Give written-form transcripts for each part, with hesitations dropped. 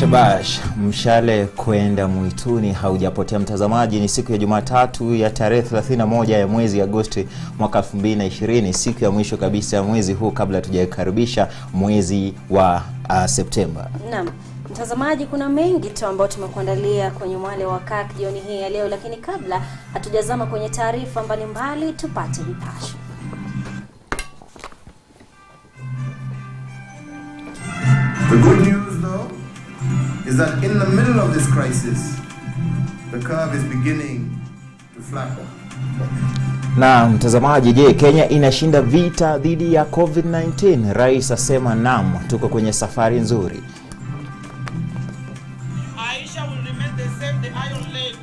Shabash, mshale kwenda mwituni haujapotea mtazamaji. Ni siku ya Jumatatu ya tarehe 31 ya mwezi Agosti mwaka 2020, siku ya mwisho kabisa ya mwezi huu kabla tujakaribisha mwezi wa Septemba. Naam, mtazamaji, kuna mengi tu ambayo tumekuandalia kwenye Mwale wa Kirk jioni hii ya leo, lakini kabla hatujazama kwenye taarifa mbalimbali tupate vipasho. The good news though is that in the middle of this crisis, the curve is beginning to flatten. Na mtazamaji, je, Kenya inashinda vita dhidi ya COVID-19? Rais asema naam, tuko kwenye safari nzuri. Aisha will remain the same, the iron lady,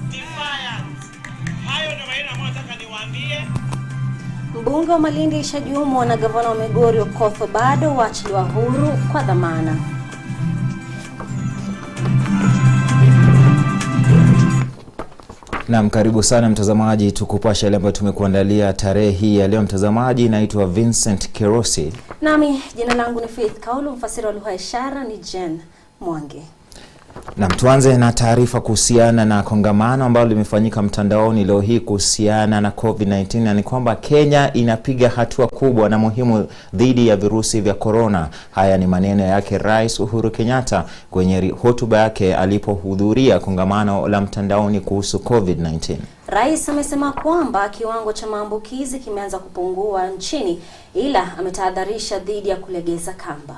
defiant. Hayo ndio maana nataka niwaambie. Mbunge wa Malindi ishajumu na gavana wa Migori Okoth bado waachiliwa huru kwa dhamana. Naam, karibu sana mtazamaji, tukupasha yale ambayo tumekuandalia tarehe hii ya leo mtazamaji. Naitwa Vincent Kerosi. Nami jina langu ni Faith Kaulu, mfasiri wa lugha ya ishara ni Jen Mwange. Na tuanze na taarifa kuhusiana na kongamano ambalo limefanyika mtandaoni leo hii kuhusiana na COVID-19, na ni kwamba Kenya inapiga hatua kubwa na muhimu dhidi ya virusi vya corona. Haya ni maneno yake Rais Uhuru Kenyatta kwenye hotuba yake alipohudhuria kongamano la mtandaoni kuhusu COVID-19. Rais amesema kwamba kiwango cha maambukizi kimeanza kupungua nchini, ila ametahadharisha dhidi ya kulegeza kamba.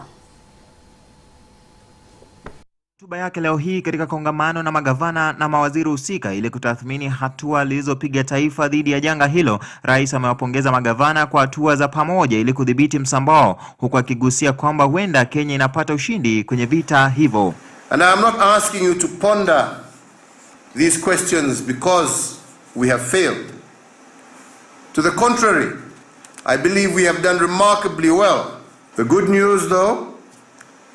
Hotuba yake leo hii katika kongamano na magavana na mawaziri husika ili kutathmini hatua zilizopiga taifa dhidi ya janga hilo, Rais amewapongeza magavana kwa hatua za pamoja ili kudhibiti msambao, huku akigusia kwamba huenda Kenya inapata ushindi kwenye vita hivyo. And I am not asking you to ponder these questions because we have failed. To the contrary, I believe we have done remarkably well. The good news though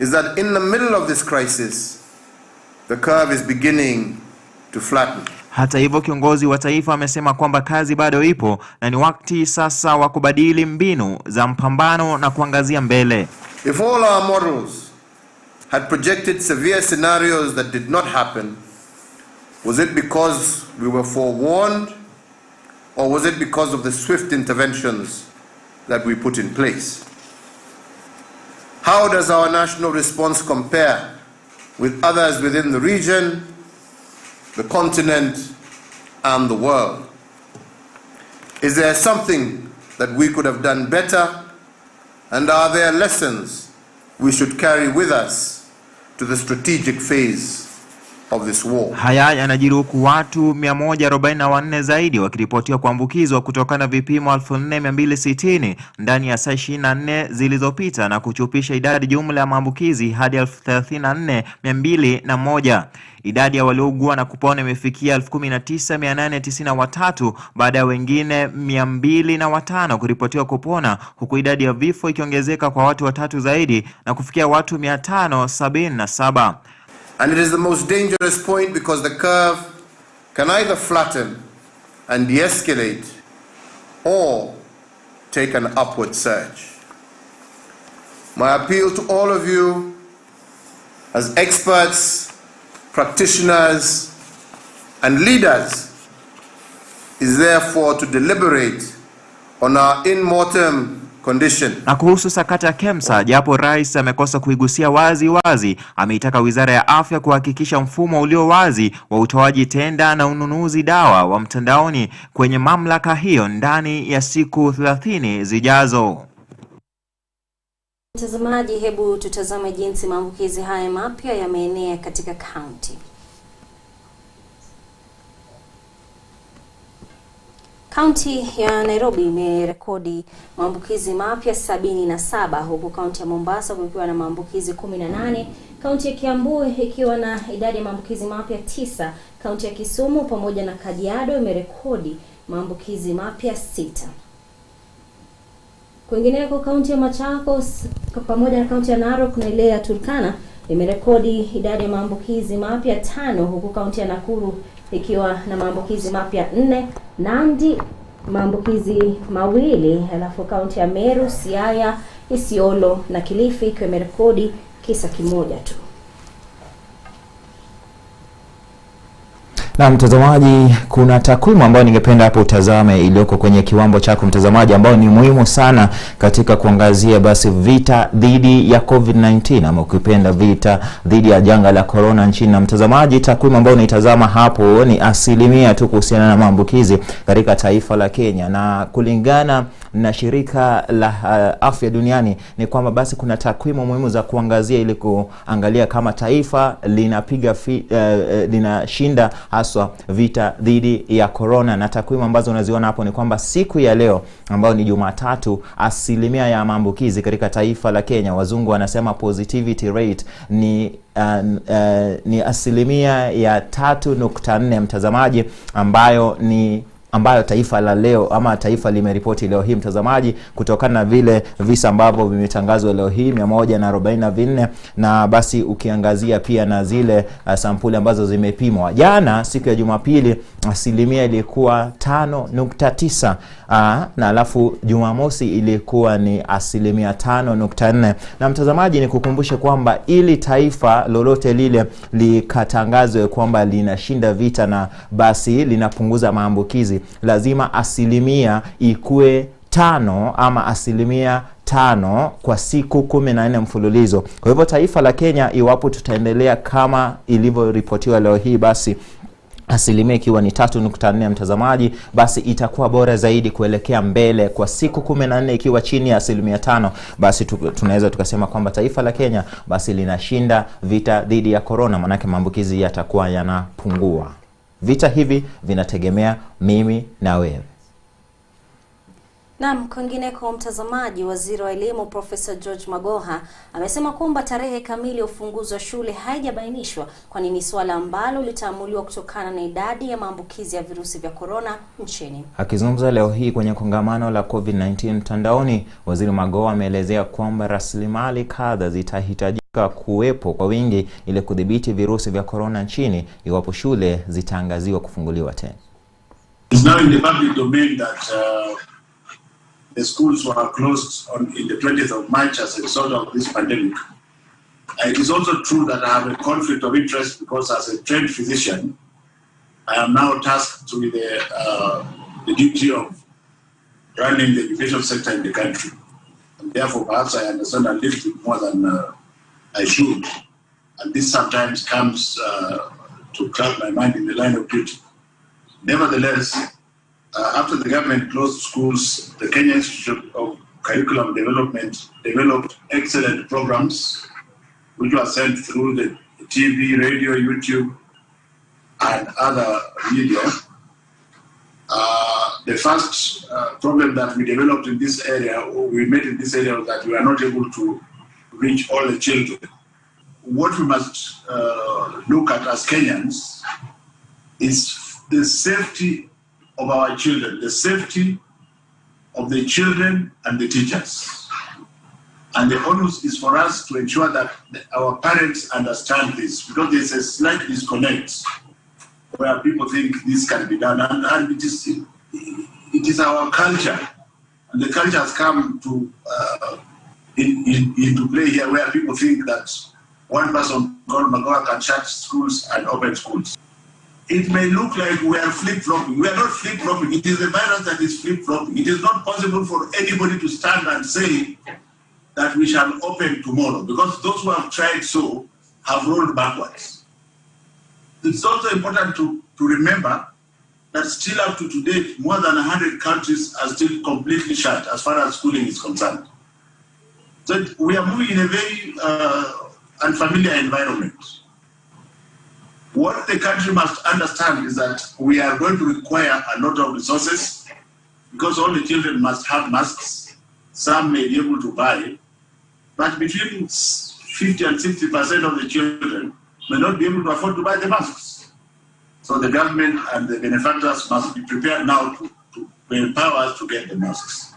is that in the middle of this crisis, the curve is beginning to flatten. Hata hivyo, kiongozi wa taifa amesema kwamba kazi bado ipo na ni wakati sasa wa kubadili mbinu za mpambano na kuangazia mbele. If all our models had projected severe scenarios that did not happen, was it because we were forewarned, or was it because of the swift interventions that we put in place? How does our national response compare with others within the region, the continent, and the world? Is there something that we could have done better? And are there lessons we should carry with us to the strategic phase of this war? Haya yanajiri huku watu 144 zaidi wakiripotiwa kuambukizwa kutokana na vipimo 4260 ndani ya saa 24 zilizopita na kuchupisha idadi jumla ya maambukizi hadi 34201. Idadi ya waliougua na kupona imefikia 19893 baada ya wengine 205 kuripotiwa kupona, huku idadi ya vifo ikiongezeka kwa watu watatu zaidi na kufikia watu 577. And it is the most dangerous point because the curve can either flatten and de-escalate or take an upward surge. My appeal to all of you as experts, practitioners, and leaders is therefore to deliberate on our in mortem condition. Na kuhusu sakata ya KEMSA, japo Rais amekosa kuigusia wazi, ameitaka Wizara ya Afya kuhakikisha mfumo ulio wazi wa utoaji tenda na ununuzi dawa wa mtandaoni kwenye mamlaka hiyo ndani ya siku 30 zijazo. Mtazamaji, hebu tutazame jinsi maambukizi haya mapya yameenea katika kaunti. Kaunti ya Nairobi imerekodi maambukizi mapya 77, huku kaunti ya Mombasa kukiwa na maambukizi 18, kaunti ya Kiambu ikiwa na idadi ya maambukizi mapya 9, kaunti ya Kisumu pamoja na Kajiado imerekodi maambukizi mapya 6. Kwingineko, kaunti ya Machakos pamoja na kaunti ya Narok na ile ya Turkana imerekodi idadi ya maambukizi mapya 5, huku kaunti ya Nakuru ikiwa na maambukizi mapya 4, Nandi maambukizi 2, alafu kaunti ya Meru, Siaya, Isiolo na Kilifi ikiwa imerekodi kisa kimoja tu. Na mtazamaji, kuna takwimu ambayo ningependa hapo utazame iliyoko kwenye kiwambo chako mtazamaji, ambayo ni muhimu sana katika kuangazia basi vita dhidi ya COVID-19 ama ukipenda vita dhidi ya janga la corona nchini. Na mtazamaji, takwimu ambayo unaitazama hapo ni asilimia tu kuhusiana na maambukizi katika taifa la Kenya, na kulingana na shirika la afya duniani ni kwamba basi kuna takwimu muhimu za kuangazia ili kuangalia kama taifa linapiga linashinda haswa vita dhidi ya corona. Na takwimu ambazo unaziona hapo ni kwamba siku ya leo ambayo ni Jumatatu, asilimia ya maambukizi katika taifa la Kenya, wazungu wanasema positivity rate, ni asilimia ya 3.4 mtazamaji, ambayo taifa la leo ama taifa limeripoti leo hii mtazamaji, kutokana na vile visa ambavyo vimetangazwa leo hii 144, na basi ukiangazia pia na zile sampuli ambazo zimepimwa. Jana siku ya Jumapili asilimia ilikuwa 5.9, na alafu Jumamosi ilikuwa ni asilimia 5.4. Na mtazamaji, ni kukumbushe kwamba ili taifa lolote lile likatangazwe kwamba linashinda vita na basi linapunguza maambukizi, lazima asilimia ikue 5 ama asilimia 5 kwa siku 14 mfululizo. Kwa hivyo taifa la Kenya, iwapo tutaendelea kama ilivyoripotiwa leo hii, basi asilimia ikiwa ni 3.4 mtazamaji, basi itakuwa bora zaidi kuelekea mbele. Kwa siku 14 ikiwa chini ya asilimia 5, basi tunaweza tukasema kwamba taifa la Kenya basi linashinda vita dhidi ya corona, manake maambukizi yatakuwa yanapungua. Vita hivi vinategemea mimi na wewe. Naam, kwingine kwa mtazamaji, waziri wa elimu Profesa George Magoha amesema kwamba tarehe kamili ya ufunguzi wa shule haijabainishwa, kwani ni swala ambalo litaamuliwa kutokana na idadi ya maambukizi ya virusi vya corona nchini. Akizungumza leo hii kwenye kongamano la COVID-19 mtandaoni, waziri Magoha ameelezea kwamba rasilimali kadha zitahitajika kuwepo kwa wingi ili kudhibiti virusi vya corona nchini iwapo shule zitaangaziwa kufunguliwa tena. It's now in the public domain that the schools were closed in the 20th of March as a result of this pandemic. It is also true that I have a conflict of interest because as a trained physician, I am now tasked with the duty of running the education sector in the country. And therefore, perhaps I understand a little bit more than I should. And this sometimes comes to cloud my mind in the line of duty. Nevertheless, after the government closed schools, the Kenya Institute of Curriculum Development developed excellent programs which were sent through the TV, radio, YouTube, and other media. The first problem that we developed in this area, or we made in this area, was that we are not able to reach all the children. What we must look at as Kenyans is the safety of our children, the safety of the children and the teachers. And the onus is for us to ensure that our parents understand this, because there's a slight disconnect where people think this can be done, and it is our culture, and the culture has come to into play here, where people think that one person called Magoha can shut schools and open schools. It may look like we are flip-flopping. We are not flip-flopping. It is the virus that is flip-flopping. It is not possible for anybody to stand and say that we shall open tomorrow, because those who have tried so have rolled backwards. It's also important to remember that still up to today, more than 100 countries are still completely shut as far as schooling is concerned. So we are moving in a very unfamiliar environment. What the country must understand is that we are going to require a lot of resources, because all the children must have masks. Some may be able to buy, but between 50 and 60% of the children may not be able to afford to buy the masks. So the government and the benefactors must be prepared now to empower us to get the masks.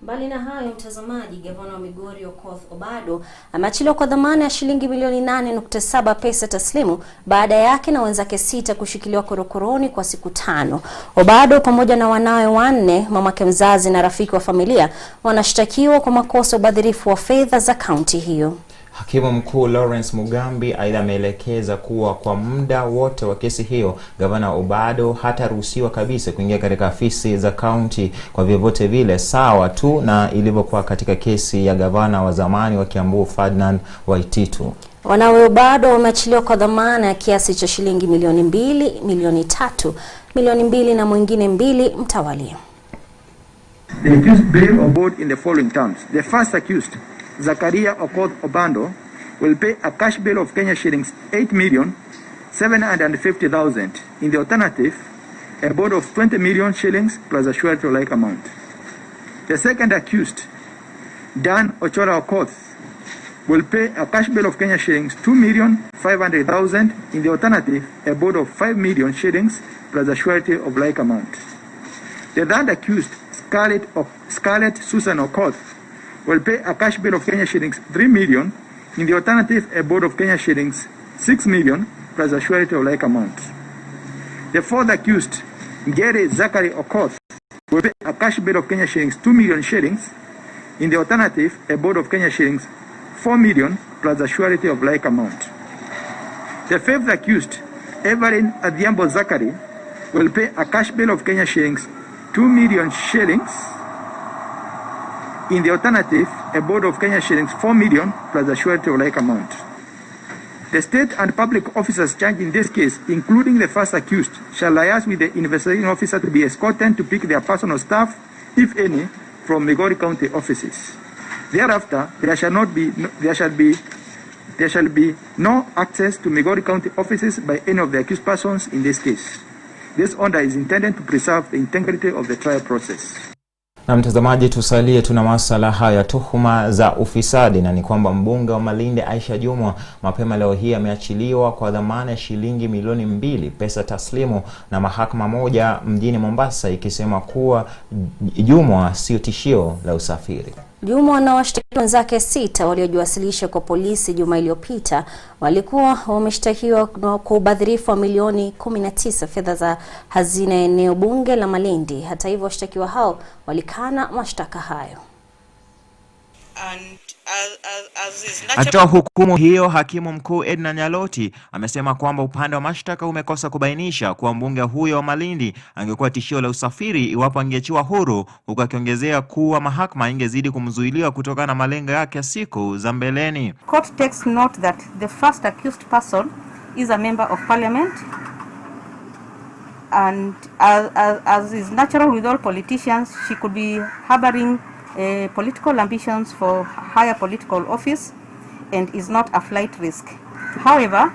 Mbali na hayo mtazamaji, gavana wa Migori Okoth Obado ameachiliwa kwa dhamana ya shilingi milioni 8.7 pesa taslimu baada yake na wenzake 6 kushikiliwa korokoroni kwa siku 5. Obado pamoja na wanawe 4, mamake mzazi na rafiki wa familia, wanashtakiwa kwa makosa ubadhirifu wa fedha za kaunti hiyo. Hakimu mkuu Lawrence Mugambi aidha ameelekeza kuwa kwa muda wote wa kesi hiyo gavana Obado hataruhusiwa kabisa kuingia katika afisi za kaunti kwa vyovyote vile, sawa tu na ilivyokuwa katika kesi ya gavana wa zamani wa Kiambu Ferdinand Waititu. Wanawe Obado wameachiliwa kwa dhamana ya kiasi cha shilingi milioni 2, milioni 3, milioni 2 na mwingine 2 mtawalia. The accused bail or bond in the following terms. The first accused, Zakaria Okoth Obando, will pay a cash bail of Kenya shillings 8,750,000. In the alternative, a bond of 20 million shillings plus a surety like amount. The second accused, Dan Ochora Okoth, will pay a cash bail of Kenya shillings 2,500,000. In the alternative, a bond of 5 million shillings plus a surety of like amount. The third accused, Scarlett Susan Okoth, will pay a cash bail of Kenya shillings 3 million. In the alternative, a bond of Kenya shillings 6 million plus a surety of like amount. The fourth accused, Gary Zachary Okoth, will pay a cash bail of Kenya shillings 2 million shillings. In the alternative, a bond of Kenya shillings 4 million plus a surety of like amount. The fifth accused, Evelyn Adhiambo Zachary, will pay a cash bail of Kenya shillings 2 million shillings. In the alternative, a bond of Kenya shillings 4 million plus a surety of like amount. The state and public officers charged in this case, including the first accused, shall liaise with the investigating officer to be escorted to pick their personal staff, if any, from Migori County offices. Thereafter, there shall be no access to Migori County offices by any of the accused persons in this case. This order is intended to preserve the integrity of the trial process. Na mtazamaji, tusalie tuna masala haya tuhuma za ufisadi, na ni kwamba mbunge wa Malindi Aisha Jumwa mapema leo hii ameachiliwa kwa dhamana ya shilingi milioni 2 pesa taslimu na mahakama moja mjini Mombasa, ikisema kuwa Jumwa sio tishio la usafiri. Jumwa na washtakiwa wenzake 6 waliojiwasilisha kwa polisi juma iliyopita walikuwa wameshtakiwa kwa ubadhirifu wa milioni 19 fedha za hazina ya eneo bunge la Malindi. Hata hivyo, washtakiwa hao walikana mashtaka hayo. Hata hukumu hiyo, hakimu mkuu Edna Nyaloti amesema kwamba upande wa mashtaka umekosa kubainisha kuwa mbunge huyo wa Malindi angekuwa tishio la usafiri iwapo angeachiwa huru, huku akiongezea kuwa mahakama ingezidi kumzuilia kutokana na malengo yake ya siku za mbeleni. Court takes note that the first accused person is a member of parliament, and as is natural with all politicians, she could be harboring political ambitions for higher political office and is not a flight risk. However,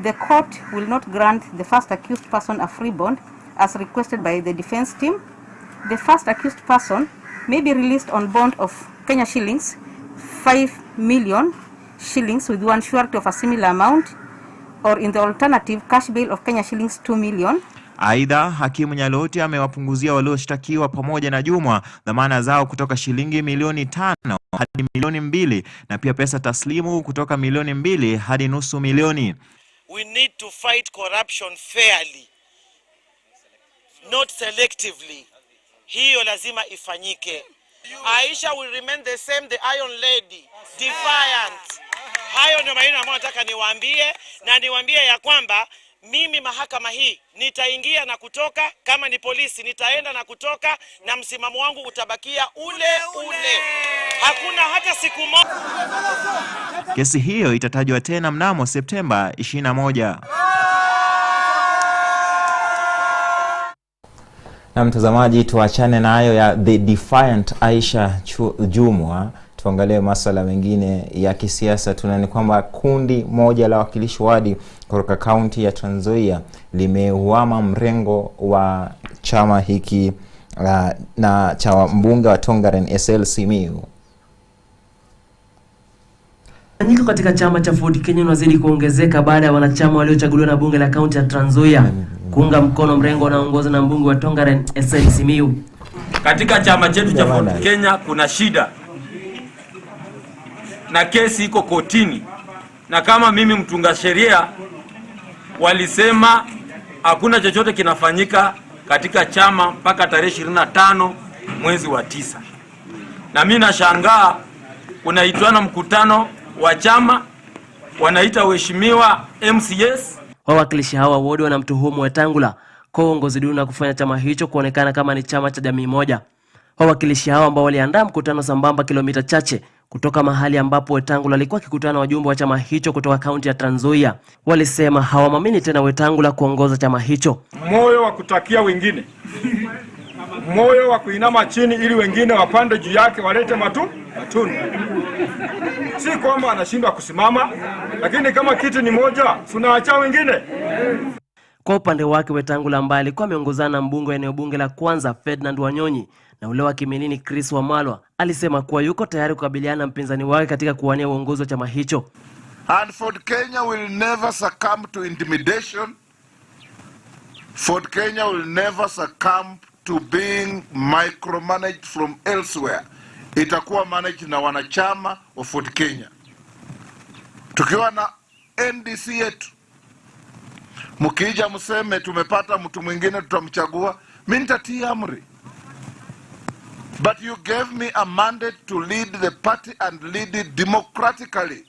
the court will not grant the first accused person a free bond as requested by the defense team. The first accused person may be released on bond of Kenya shillings 5 million shillings with one surety of a similar amount, or in the alternative, cash bail of Kenya shillings 2 million. Aidha, hakimu Nyaloti amewapunguzia walioshtakiwa pamoja na Jumwa dhamana zao kutoka shilingi milioni 5 hadi milioni 2 na pia pesa taslimu kutoka milioni 2 hadi nusu milioni. We need to fight corruption fairly, not selectively. Hiyo lazima ifanyike. Aisha will remain the same, the Iron Lady, defiant. Hayo ndio maneno ambayo nataka niwaambie, na niwaambie ya kwamba mimi mahakama hii nitaingia na kutoka, kama ni polisi nitaenda na kutoka, na msimamo wangu utabakia ule ule. Hakuna hata siku moja. Kesi hiyo itatajwa tena mnamo Septemba 21. Na mtazamaji, tuachane na hayo ya the defiant Aisha Jumwa, tuangalie masuala mengine ya kisiasa. Tunani kwamba kundi moja la wakilishi wadi kutoka kaunti ya Trans Nzoia limeuama mrengo wa chama hiki na cha mbunge wa Tongaren SL Simiyu. Mgawanyiko katika chama cha Ford Kenya unazidi kuongezeka baada ya wanachama waliochaguliwa na bunge la kaunti ya Trans Nzoia kuunga mkono mrengo unaoongozwa na mbunge wa Tongaren SL Simiyu. Katika chama chetu cha Ford Kenya kuna shida na kesi iko kotini, na kama mimi mtunga sheria walisema hakuna chochote kinafanyika katika chama mpaka tarehe 25 mwezi wa 9. Na mimi nashangaa kunaitwa mkutano wa chama wanaita waheshimiwa MCS. Wawakilishi hawa wodi wanamtuhumu Wetangula kwa uongozi duni na kufanya chama hicho kuonekana kama ni chama cha jamii moja. Wawakilishi hawa ambao waliandaa mkutano sambamba kilomita chache kutoka mahali ambapo Wetangula alikuwa akikutana wajumbe wa chama hicho kutoka kaunti ya Trans Nzoia, walisema hawamwamini tena Wetangula kuongoza chama hicho. Moyo wa kutakia wengine, moyo wa kuinama chini ili wengine wapande juu yake walete matunda. Si kwamba anashindwa kusimama, lakini kama kiti ni moja, tunaacha wengine. Kwa upande wake Wetangula ambaye alikuwa ameongozana na mbunge wa eneo bunge la Kwanza Ferdinand Wanyonyi na ule wa Kiminini Chris Wamalwa, alisema kuwa yuko tayari kukabiliana na mpinzani wake katika kuwania uongozi wa chama hicho. And Ford Kenya will never succumb to intimidation. Ford Kenya will never succumb to being micromanaged from elsewhere. Itakuwa managed na wanachama wa Ford Kenya. Tukiwa na NDC yetu, mkija mseme tumepata mtu mwingine tutamchagua, mimi nitatii amri. But you gave me a mandate to lead the party and lead it democratically.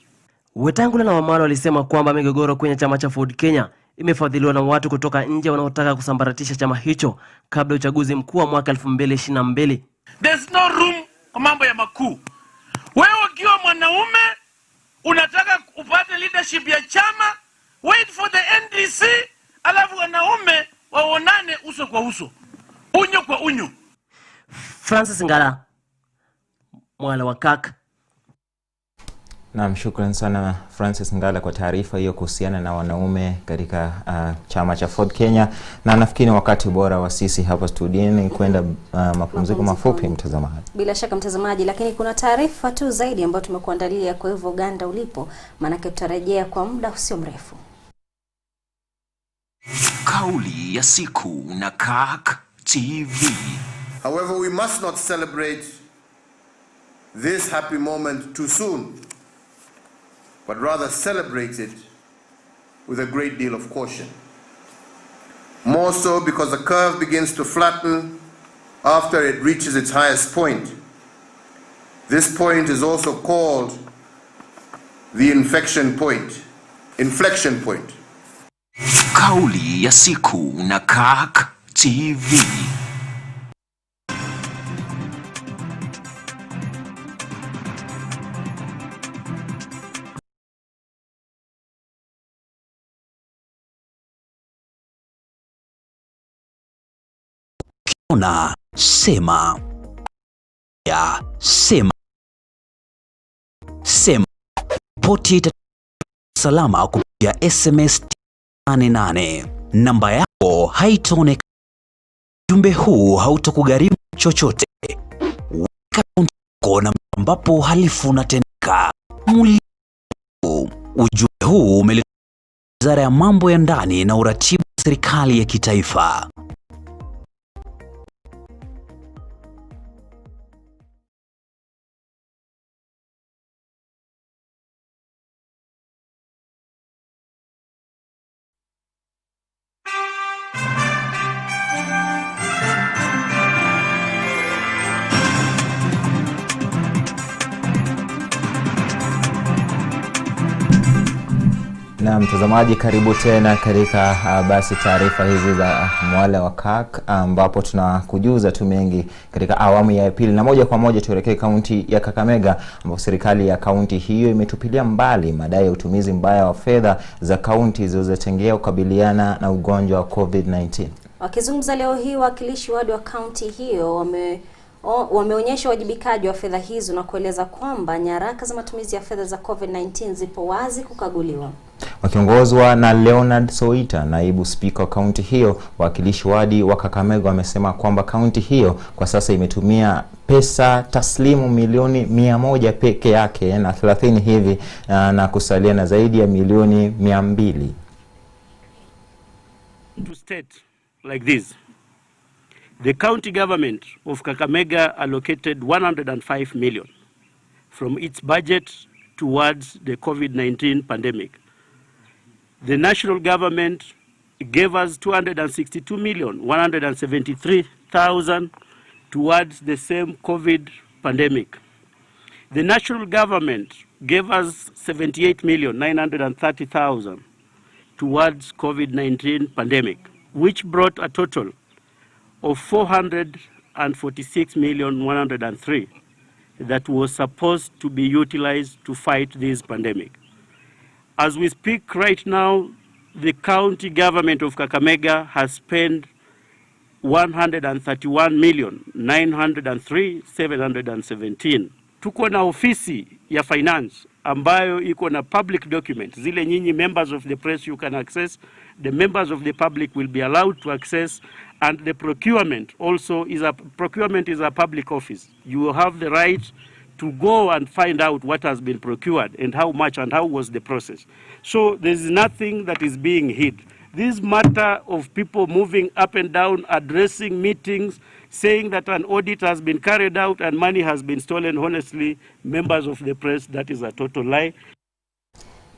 Wetangula na Wamalwa walisema kwamba migogoro kwenye chama cha Ford Kenya imefadhiliwa na watu kutoka nje wanaotaka kusambaratisha chama hicho kabla ya uchaguzi mkuu wa mwaka 2022. There's no room kwa mambo ya makuu. Wewe ukiwa mwanaume unataka upate leadership ya chama, wait for the NDC, alafu wanaume waonane uso kwa uso, unyo kwa unyo. Francis Ngala, Mwale wa Kirk. Naam, shukrani sana Francis Ngala kwa taarifa hiyo kuhusiana na wanaume katika chama cha Ford Kenya, na nafikiri wakati bora wa sisi hapa studioni kwenda mapumziko mafupi mtazamaji. Bila shaka mtazamaji, lakini kuna taarifa tu zaidi ambayo tumekuandalia, kwa hivyo Uganda ulipo, maana tutarejea kwa muda usio mrefu. Kauli ya siku na Kirk TV. However, we must not celebrate this happy moment too soon, but rather celebrate it with a great deal of caution. More so because the curve begins to flatten after it reaches its highest point. This point is also called the inflection point. Kauli ya siku na Kirk TV. Ona sema ya sema poti salama kupitia SMS 88. Namba yako haitaonekana. Jumbe huu hautakugharimu chochote. Weka akaunti yako na ambapo halifu unatendeka. Ujumbe huu umeletwa na Wizara ya Mambo ya Ndani na Uratibu wa Serikali ya Kitaifa. Na mtazamaji, karibu tena katika basi taarifa hizi za Mwale wa Kirk, ambapo tunakujuza tu mengi katika awamu ya pili, na moja kwa moja tuelekee kaunti ya Kakamega, ambapo serikali ya kaunti hiyo imetupilia mbali madai ya utumizi mbaya wa fedha za kaunti zilizotengea kukabiliana na ugonjwa wa COVID-19. Wakizungumza leo hii, wakilishi wadi wa kaunti hiyo wameonyesha wajibikaji wa fedha hizo na kueleza kwamba nyaraka za matumizi ya fedha za COVID-19 zipo wazi kukaguliwa. Wakiongozwa na Leonard Soita, naibu spika wa kaunti hiyo, wakilishi wadi wa Kakamega wamesema kwamba kaunti hiyo kwa sasa imetumia pesa taslimu milioni 100 peke yake na 30 hivi, na kusalia na zaidi ya milioni 200. To state like this: the county government of Kakamega allocated 105 million from its budget towards the COVID-19 pandemic. The national government gave us 262,173,000 towards the same COVID pandemic. The national government gave us 78,930,000 towards COVID-19 pandemic, which brought a total of 446,103 that was supposed to be utilized to fight this pandemic. As we speak right now, the county government of Kakamega has spent 131,903,717. Tuko na ofisi ya finance ambayo iko na public documents. Zile nyinyi members of the press you can access. The members of the public will be allowed to access, and the procurement also is a public office. You will have the right to go and find out what has been procured and how much and how was the process. So there is nothing that is being hid. This matter of people moving up and down, addressing meetings, saying that an audit has been carried out and money has been stolen, honestly, members of the press, that is a total lie.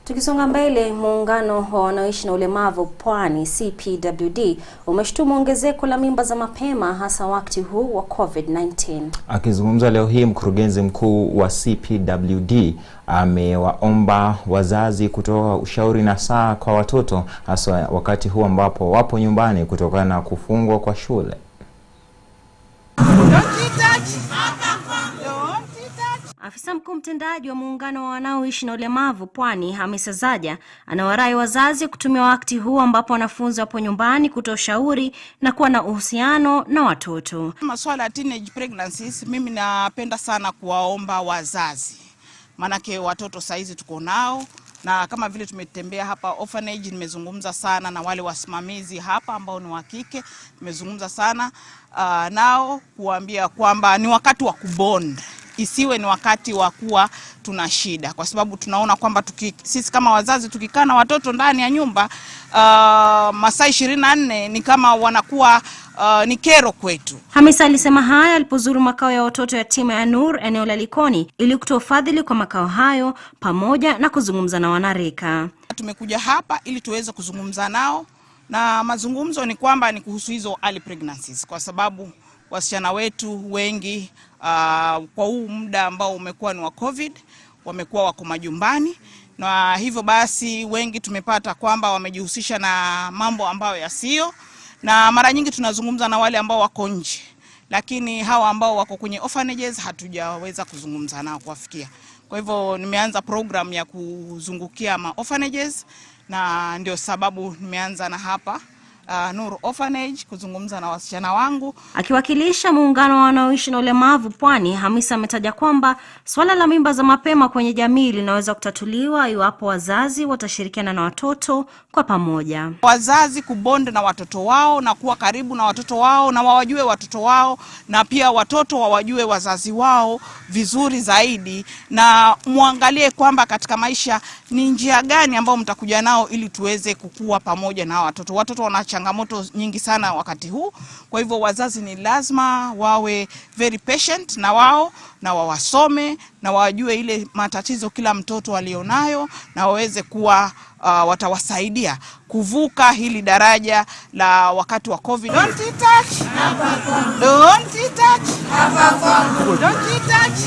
Tukisonga mbele, muungano wa wanaoishi na ulemavu Pwani CPWD umeshtumu ongezeko la mimba za mapema hasa wakati huu wa COVID-19. Akizungumza leo hii, mkurugenzi mkuu wa CPWD amewaomba wazazi kutoa ushauri na saa kwa watoto hasa wakati huu ambapo wapo nyumbani kutokana na kufungwa kwa shule. Afisa mkuu mtendaji wa muungano wa wanaoishi na ulemavu Pwani Hamisa Zaja anawarai wazazi kutumia wakati huu ambapo wanafunzi wapo nyumbani kutoa ushauri na kuwa na uhusiano na watoto. Masuala ya teenage pregnancies, mimi napenda sana kuwaomba wazazi. Manake watoto saizi tuko nao, na kama vile tumetembea hapa orphanage, nimezungumza sana na wale wasimamizi hapa ambao ni wa kike. Nimezungumza sana nao kuambia kwamba ni wakati wa kubond. Isiwe ni wakati wa kuwa tuna shida, kwa sababu tunaona kwamba sisi kama wazazi tukikaa na watoto ndani ya nyumba masaa 24 ni kama wanakuwa ni kero kwetu. Hamisa alisema haya alipozuru makao ya watoto yatima ya Nur eneo la Likoni ili kutoa ufadhili kwa makao hayo pamoja na kuzungumza na wanarika. Tumekuja hapa ili tuweze kuzungumza nao, na mazungumzo ni kwamba ni kuhusu hizo early pregnancies, kwa sababu wasichana wetu wengi kwa huu muda ambao umekuwa ni wa COVID wamekuwa wako majumbani, na hivyo basi wengi tumepata kwamba wamejihusisha na mambo ambayo yasio, na mara nyingi tunazungumza na wale ambao wako nje, lakini hawa ambao wako kwenye orphanages hatujaweza kuzungumza nao kuwafikia. Kwa hivyo nimeanza program ya kuzungukia ma orphanages, na ndio sababu nimeanza na hapa Nur Orphanage kuzungumza na wasichana wangu. Akiwakilisha muungano wa wanaoishi na ulemavu Pwani, Hamisa ametaja kwamba swala la mimba za mapema kwenye jamii linaweza kutatuliwa iwapo wazazi watashirikiana na watoto kwa pamoja. Wazazi kubonde na watoto wao na kuwa karibu na watoto wao na wawajue watoto wao, na pia watoto wawajue wazazi wao vizuri zaidi, na muangalie kwamba katika maisha ni njia gani ambao mtakuja nao ili tuweze kukua pamoja na watoto. Watoto wana changamoto nyingi sana wakati huu, kwa hivyo wazazi ni lazima wawe very patient na wao, na wawasome na wajue ile matatizo kila mtoto alionayo, na waweze kuwa watawasaidia kuvuka hili daraja la wakati wa COVID. Don't touch. Don't touch. Don't touch.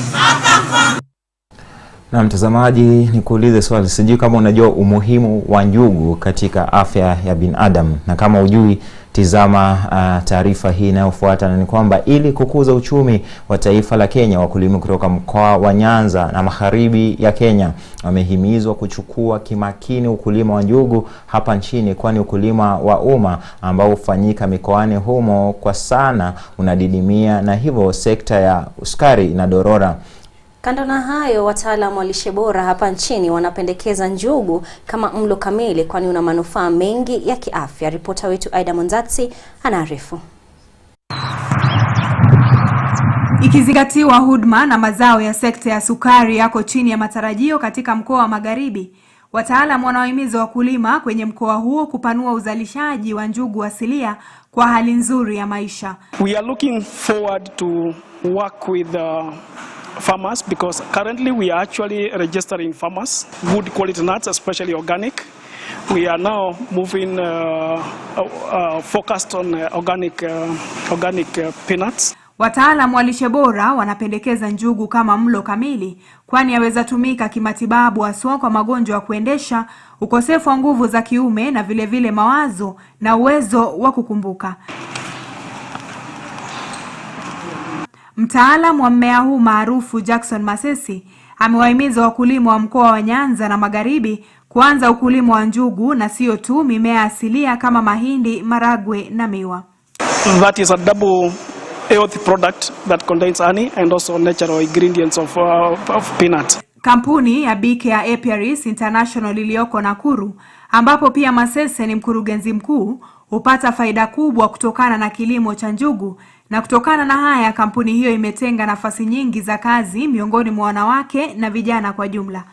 Na mtazamaji, nikuulize swali, sijui kama unajua umuhimu wa njugu katika afya ya binadamu, na kama hujui tizama taarifa hii inayofuata. Na ni kwamba ili kukuza uchumi wa taifa la Kenya, wakulima kutoka mkoa wa Nyanza na magharibi ya Kenya wamehimizwa kuchukua kimakini ukulima wa njugu hapa nchini, kwani ukulima wa umma ambao hufanyika mikoani humo kwa sana unadidimia, na hivyo sekta ya sukari inadorora. Kando na hayo, wataalamu wa lishe bora hapa nchini wanapendekeza njugu kama mlo kamili, kwani una manufaa mengi ya kiafya. Ripota wetu Aida Monzatsi anaarifu. Ikizingatiwa huduma na mazao ya sekta ya sukari yako chini ya matarajio katika mkoa wa Magharibi, wataalamu wanawahimiza wakulima kwenye mkoa huo kupanua uzalishaji wa njugu asilia kwa hali nzuri ya maisha. We are looking forward to work with farmers, because currently we are actually registering farmers, good quality nuts, especially organic. We are now moving focused on organic peanuts. Wataalamu wa lishe bora wanapendekeza njugu kama mlo kamili, kwani yaweza tumika kimatibabu haswa kwa magonjwa ya kuendesha, ukosefu wa nguvu za kiume na vile mawazo na uwezo wa kukumbuka. Mtaalamu wa mmea huu maarufu Jackson Masesi amewahimiza wakulima wa mkoa wa Nyanza na Magharibi kuanza ukulima wa njugu na sio tu mimea asilia kama mahindi, maragwe na miwa. That is a double healthy product that contains honey and also natural ingredients of peanut. Kampuni ya BK Apiaries International iliyoko Nakuru, ambapo pia Masese ni mkurugenzi mkuu, hupata faida kubwa kutokana na kilimo cha njugu, na kutokana na haya kampuni hiyo imetenga nafasi nyingi za kazi miongoni mwa wanawake na vijana kwa jumla.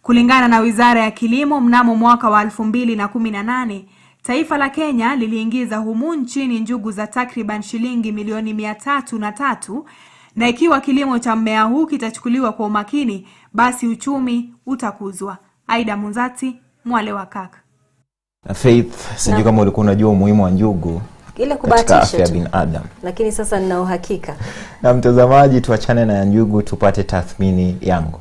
Kulingana na Wizara ya Kilimo, mnamo mwaka wa 2018, taifa la Kenya liliingiza humu nchini njugu za takriban shilingi milioni 303, na ikiwa kilimo cha mmea huu kitachukuliwa kwa umakini, basi uchumi utakuzwa. Aida Munzati, Mwale wa Kirk. Faith, sijui kama ulikuwa unajua umuhimu wa njugu ile kubahatisha tu, binadamu, lakini sasa nina uhakika. Na mtazamaji, tuachane na njugu tupate tathmini yangu.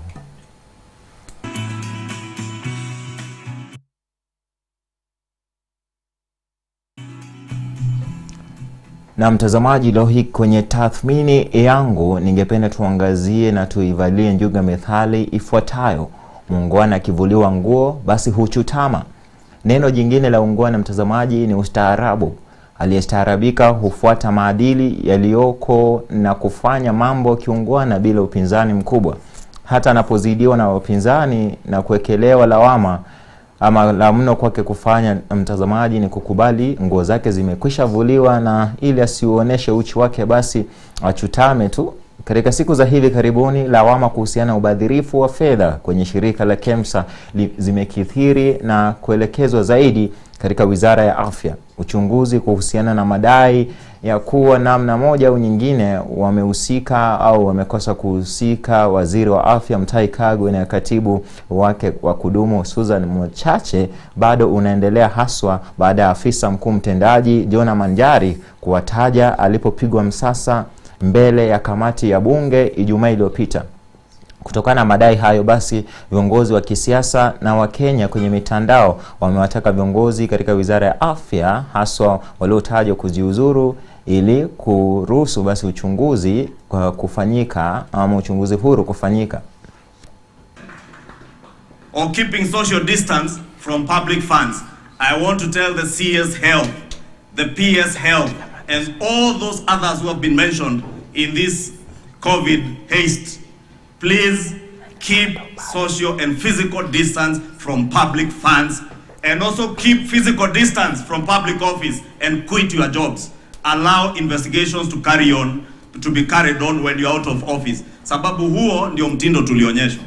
Na mtazamaji, leo hii kwenye tathmini yangu ningependa tuangazie na tuivalie njuga methali ifuatayo: muungwana akivuliwa nguo basi huchutama. Neno jingine la ungwana, mtazamaji, ni ustaarabu. Aliyestaarabika hufuata maadili yaliyoko na kufanya mambo kiungwana bila upinzani mkubwa. Hata anapozidiwa na upinzani na kuwekelewa lawama, ama la mno kwake kufanya, mtazamaji, ni kukubali nguo zake zimekwisha vuliwa, na ili asiuoneshe uchi wake basi achutame tu. Katika siku za hivi karibuni, lawama kuhusiana na ubadhirifu wa fedha kwenye shirika la KEMSA zimekithiri na kuelekezwa zaidi katika Wizara ya Afya. Uchunguzi kuhusiana na madai ya kuwa namna moja au nyingine wamehusika au wamekosa kuhusika Waziri wa Afya Mutahi Kagwe na katibu wake wa kudumu Susan Mochache bado unaendelea, haswa baada ya afisa mkuu mtendaji Jona Manjari kuwataja alipopigwa msasa mbele ya kamati ya bunge Ijumaa iliyopita. Kutokana na madai hayo basi, viongozi wa kisiasa na wa Kenya kwenye mitandao wamewataka viongozi katika Wizara ya Afya, haswa waliotajwa kujiuzuru, ili kuruhusu basi uchunguzi kufanyika, ama uchunguzi huru kufanyika. Or keeping social distance from public funds. I want to tell the CS Health, the PS Health, and all those others who have been mentioned in this COVID haste, please keep social and physical distance from public funds, and also keep physical distance from public office and quit your jobs. Allow investigations to be carried on when you're out of office. Sababu huo ndio mtindo tulionyeshwa.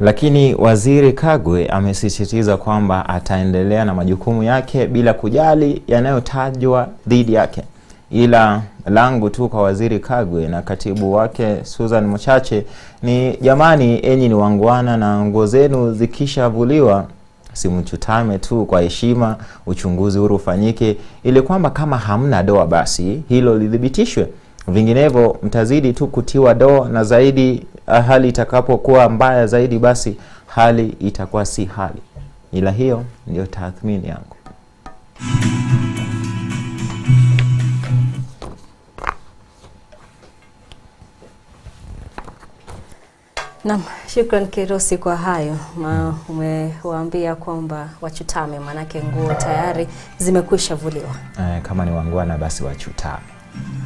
Lakini Waziri Kagwe amesisitiza kwamba ataendelea na majukumu yake bila kujali yanayotajwa dhidi yake. Ila langu tu kwa Waziri Kagwe na katibu wake Susan Mochache ni jamani, enyi ni wangwana, na nguo zenu zikishavuliwa simchutame tu, kwa heshima uchunguzi huru ufanyike, ili kwamba kama hamna doa basi hilo lidhibitishwe. Vinginevyo mtazidi tu kutiwa doa, na zaidi hali itakapokuwa mbaya zaidi basi hali itakuwa si hali. Ila hiyo ndio tathmini yangu. Naam, shukran Kirosi kwa hayo. Umewaambia kwamba wachutame, manake nguo tayari zimekwisha vuliwa. Kama ni wangwana basi wachutame.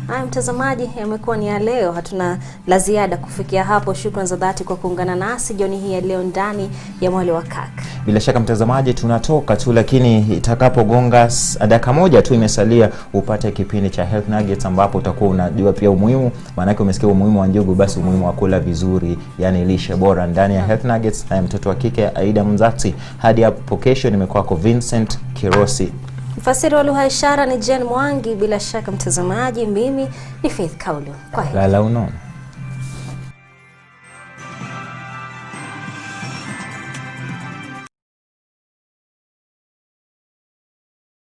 Haya mtazamaji, yamekuwa ni ya leo, hatuna la ziada kufikia hapo. Shukran za dhati kwa kuungana nasi jioni hii ya leo ndani ya Mwale wa Kirk. Bila shaka mtazamaji, tunatoka tu, lakini itakapogonga dakika moja tu imesalia upate kipindi cha Health Nuggets, ambapo utakuwa unajua pia umuhimu, maana yake umesikia umuhimu wa njugu, basi umuhimu wa kula vizuri, yani lishe bora ndani ya Health Nuggets. Na mtoto wa kike Aida Munzati. Hadi hapo kesho, nimekuwa kwa Vincent Kirosi. Mfasiri wa lugha ishara ni Jen Mwangi. Bila shaka mtazamaji, mimi ni Faith Kaulu. Kwa heri. Lala unono.